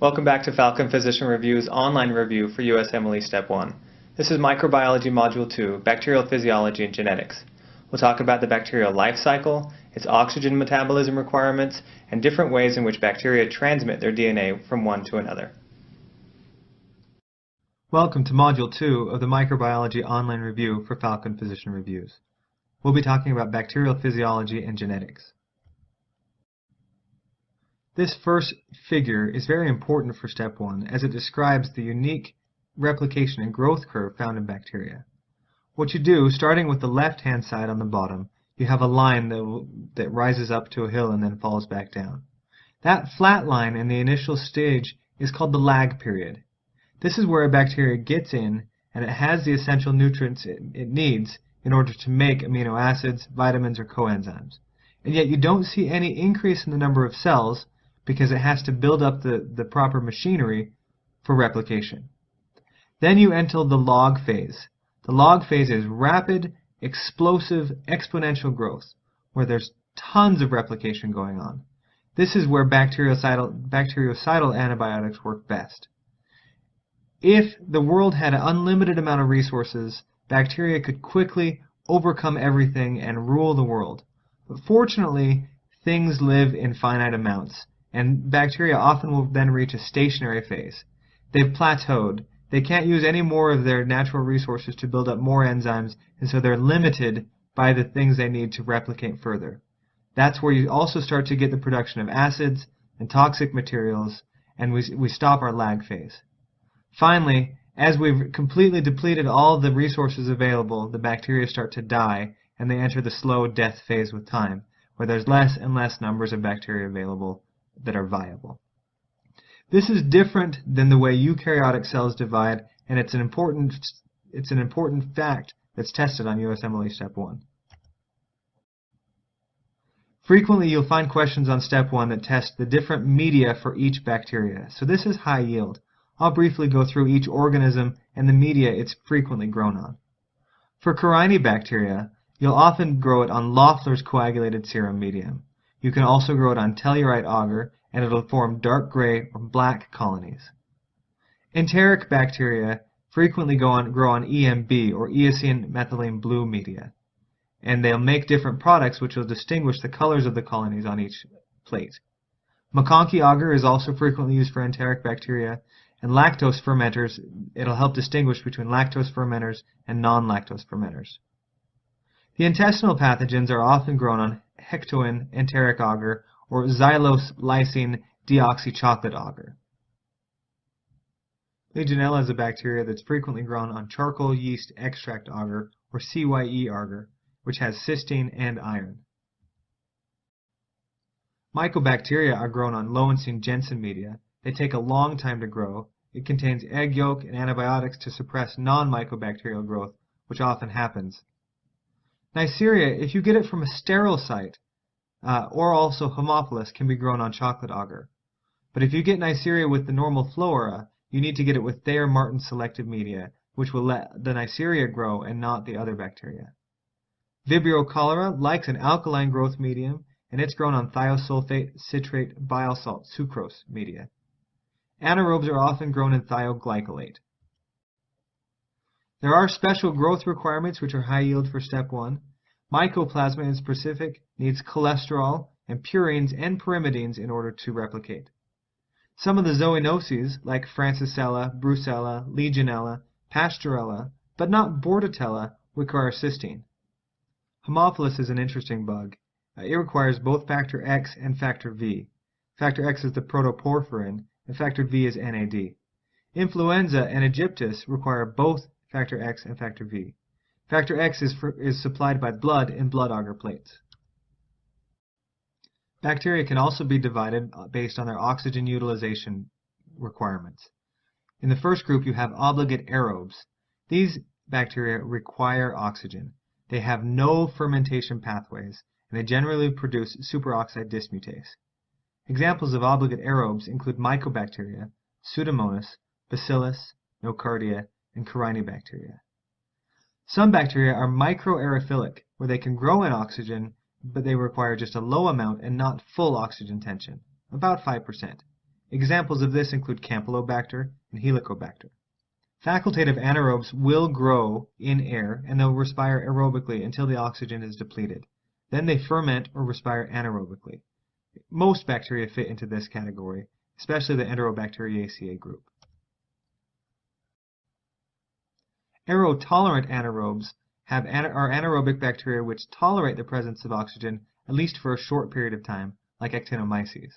Welcome back to Falcon Physician Review's online review for USMLE Step 1. This is Microbiology Module 2, Bacterial Physiology and Genetics. We'll talk about the bacterial life cycle, its oxygen metabolism requirements, and different ways in which bacteria transmit their DNA from one to another. Welcome to Module 2 of the Microbiology online review for Falcon Physician Reviews. We'll be talking about bacterial physiology and genetics. This first figure is very important for Step 1 as it describes the unique replication and growth curve found in bacteria. What you do, starting with the left-hand side on the bottom, you have a line that rises up to a hill and then falls back down. That flat line in the initial stage is called the lag period. This is where a bacteria gets in and it has the essential nutrients it needs in order to make amino acids, vitamins, or coenzymes. And yet you don't see any increase in the number of cells because it has to build up the proper machinery for replication. Then you enter the log phase. The log phase is rapid, explosive, exponential growth, where there's tons of replication going on. This is where bactericidal antibiotics work best. If the world had an unlimited amount of resources, bacteria could quickly overcome everything and rule the world. But fortunately, things live in finite amounts, and bacteria often will then reach a stationary phase. They've plateaued. They can't use any more of their natural resources to build up more enzymes, and so they're limited by the things they need to replicate further. That's where you also start to get the production of acids and toxic materials, and we stop our lag phase. Finally, as we've completely depleted all the resources available, the bacteria start to die, and they enter the slow death phase with time, where there's less and less numbers of bacteria available that are viable. This is different than the way eukaryotic cells divide, and it's an important fact that's tested on USMLE Step 1. Frequently you'll find questions on Step 1 that test the different media for each bacteria. So this is high yield. I'll briefly go through each organism and the media it's frequently grown on. For Corynebacteria, you'll often grow it on Loeffler's coagulated serum medium. You can also grow it on tellurite agar, and it'll form dark gray or black colonies. Enteric bacteria frequently grow on EMB, or eosine methylene blue media, and they'll make different products which will distinguish the colors of the colonies on each plate. MacConkey agar is also frequently used for enteric bacteria, and lactose fermenters, it'll help distinguish between lactose fermenters and non-lactose fermenters. The intestinal pathogens are often grown on hectoin enteric agar or xylose lysine deoxychocolate agar. Legionella is a bacteria that's frequently grown on charcoal yeast extract agar or CYE agar, which has cysteine and iron. Mycobacteria are grown on Lowenstein Jensen media. They take a long time to grow. It contains egg yolk and antibiotics to suppress non-mycobacterial growth, which often happens. Neisseria, if you get it from a sterile site, or also Haemophilus, can be grown on chocolate agar. But if you get Neisseria with the normal flora, you need to get it with Thayer-Martin selective media, which will let the Neisseria grow and not the other bacteria. Vibrio cholera likes an alkaline growth medium, and it's grown on thiosulfate citrate bile salt sucrose media. Anaerobes are often grown in thioglycolate. There are special growth requirements which are high yield for Step 1. Mycoplasma in specific needs cholesterol and purines and pyrimidines in order to replicate. Some of the zoonoses, like Francisella, Brucella, Legionella, Pasteurella, but not Bordetella, require cysteine. Haemophilus is an interesting bug. It requires both factor X and factor V. Factor X is the protoporphyrin, and factor V is NAD. Influenza and Aegyptus require both factor X and factor V. Factor X is supplied by blood in blood agar plates. Bacteria can also be divided based on their oxygen utilization requirements. In the first group you have obligate aerobes. These bacteria require oxygen. They have no fermentation pathways, and they generally produce superoxide dismutase. Examples of obligate aerobes include Mycobacteria, Pseudomonas, Bacillus, Nocardia, and Corynebacteria. Some bacteria are microaerophilic, where they can grow in oxygen, but they require just a low amount and not full oxygen tension, about 5%. Examples of this include Campylobacter and Helicobacter. Facultative anaerobes will grow in air and they'll respire aerobically until the oxygen is depleted. Then they ferment or respire anaerobically. Most bacteria fit into this category, especially the Enterobacteriaceae group. Aerotolerant anaerobes are anaerobic bacteria which tolerate the presence of oxygen at least for a short period of time, like actinomyces.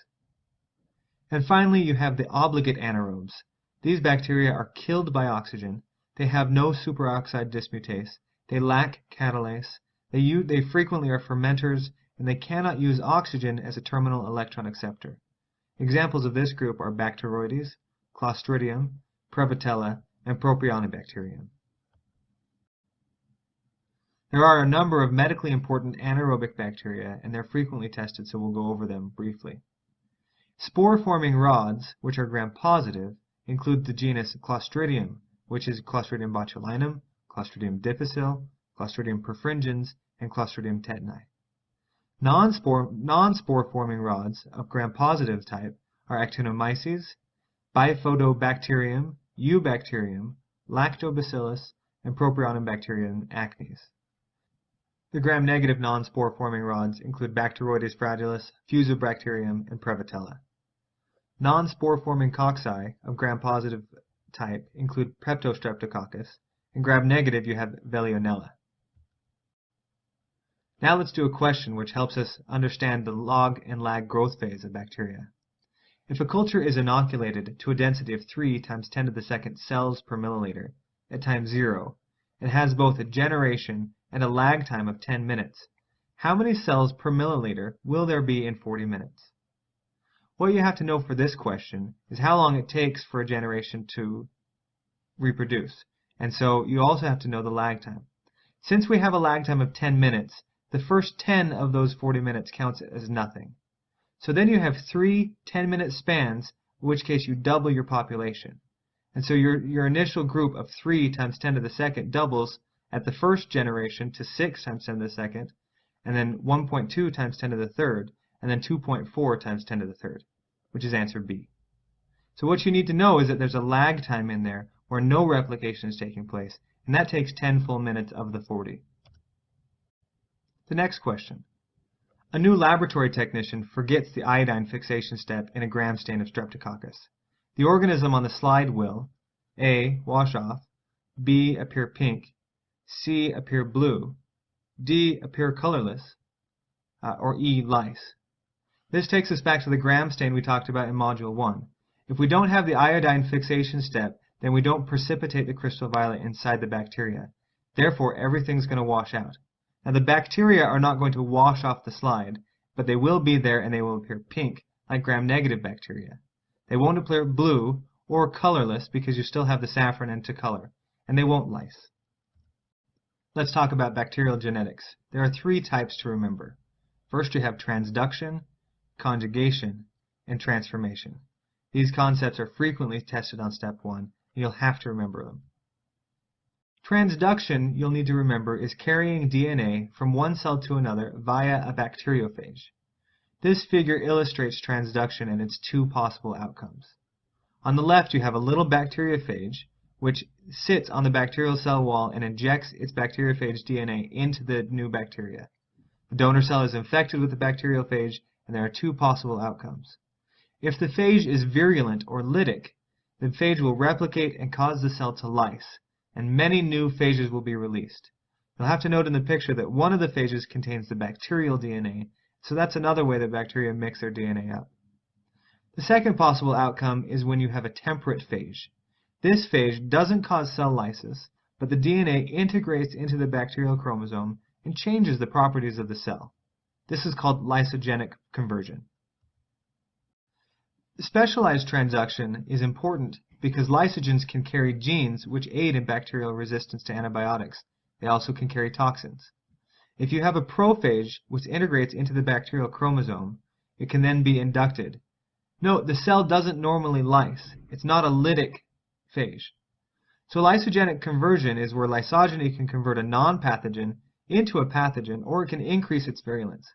And finally, you have the obligate anaerobes. These bacteria are killed by oxygen. They have no superoxide dismutase. They lack catalase. They frequently are fermenters, and they cannot use oxygen as a terminal electron acceptor. Examples of this group are Bacteroides, Clostridium, Prevotella, and Propionibacterium. There are a number of medically important anaerobic bacteria, and they're frequently tested, so we'll go over them briefly. Spore-forming rods, which are gram-positive, include the genus Clostridium, which is Clostridium botulinum, Clostridium difficile, Clostridium perfringens, and Clostridium tetani. Non-spore-forming rods of gram-positive type are Actinomyces, Bifidobacterium, Eubacterium, Lactobacillus, and Propionibacterium acnes. The gram-negative non-spore-forming rods include Bacteroides fragilis, Fusobacterium, and Prevotella. Non-spore-forming cocci of gram-positive type include Peptostreptococcus, and gram-negative you have Velionella. Now let's do a question which helps us understand the log and lag growth phase of bacteria. If a culture is inoculated to a density of 3 times 10 to the second cells per milliliter at time 0, it has both a generation and a lag time of 10 minutes. How many cells per milliliter will there be in 40 minutes? What you have to know for this question is how long it takes for a generation to reproduce. And so you also have to know the lag time. Since we have a lag time of 10 minutes, the first 10 of those 40 minutes counts as nothing. So then you have 3 10-minute spans, in which case you double your population. And so your initial group of 3 times 10 to the second doubles at the first generation to 6 times 10 to the second, and then 1.2 times 10 to the third, and then 2.4 times 10 to the third, which is answer B. So what you need to know is that there's a lag time in there where no replication is taking place, and that takes 10 full minutes of the 40. The next question. A new laboratory technician forgets the iodine fixation step in a gram stain of Streptococcus. The organism on the slide will A. Wash off, B. Appear pink, C. Appear blue, D. Appear colorless, or E. Lyse. This takes us back to the gram stain we talked about in Module 1. If we don't have the iodine fixation step, then we don't precipitate the crystal violet inside the bacteria. Therefore, everything's going to wash out. Now, the bacteria are not going to wash off the slide, but they will be there and they will appear pink, like gram-negative bacteria. They won't appear blue or colorless because you still have the saffron to color, and they won't lyse. Let's talk about bacterial genetics. There are 3 types to remember. First, you have transduction, conjugation, and transformation. These concepts are frequently tested on step 1, and you'll have to remember them. Transduction, you'll need to remember, is carrying DNA from one cell to another via a bacteriophage. This figure illustrates transduction and its 2 possible outcomes. On the left, you have a little bacteriophage, which sits on the bacterial cell wall and injects its bacteriophage DNA into the new bacteria. The donor cell is infected with the bacteriophage, and there are 2 possible outcomes. If the phage is virulent or lytic, the phage will replicate and cause the cell to lyse, and many new phages will be released. You'll have to note in the picture that one of the phages contains the bacterial DNA, so that's another way that bacteria mix their DNA up. The second possible outcome is when you have a temperate phage. This phage doesn't cause cell lysis, but the DNA integrates into the bacterial chromosome and changes the properties of the cell. This is called lysogenic conversion. Specialized transduction is important because lysogens can carry genes which aid in bacterial resistance to antibiotics. They also can carry toxins. If you have a prophage which integrates into the bacterial chromosome, it can then be inducted. Note, the cell doesn't normally lyse. It's not a lytic phage. So lysogenic conversion is where lysogeny can convert a non-pathogen into a pathogen, or it can increase its virulence.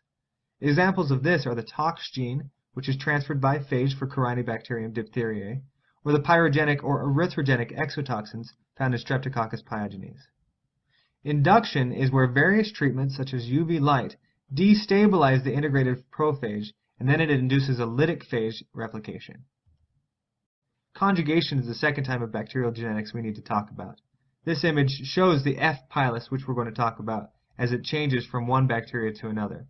Examples of this are the tox gene, which is transferred by phage for Corynebacterium diphtheriae, or the pyrogenic or erythrogenic exotoxins found in Streptococcus pyogenes. Induction is where various treatments such as UV light destabilize the integrated prophage, and then it induces a lytic phage replication. Conjugation is the second type of bacterial genetics we need to talk about. This image shows the F. pilus, which we're going to talk about, as it changes from one bacteria to another.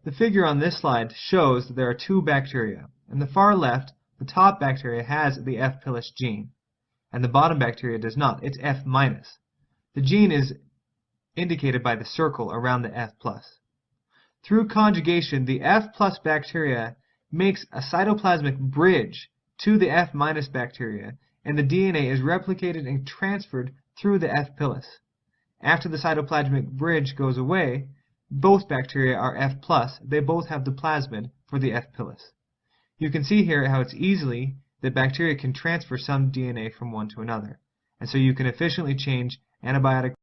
The figure on this slide shows that there are two bacteria. In the far left, the top bacteria has the F. pilus gene, and the bottom bacteria does not. It's F-. The gene is indicated by the circle around the F+. Through conjugation, the F+ bacteria makes a cytoplasmic bridge to the F- bacteria, and the DNA is replicated and transferred through the F. pilus. After the cytoplasmic bridge goes away, both bacteria are F+, they both have the plasmid for the F. pilus. You can see here how it's easily that bacteria can transfer some DNA from one to another, and so you can efficiently change antibiotic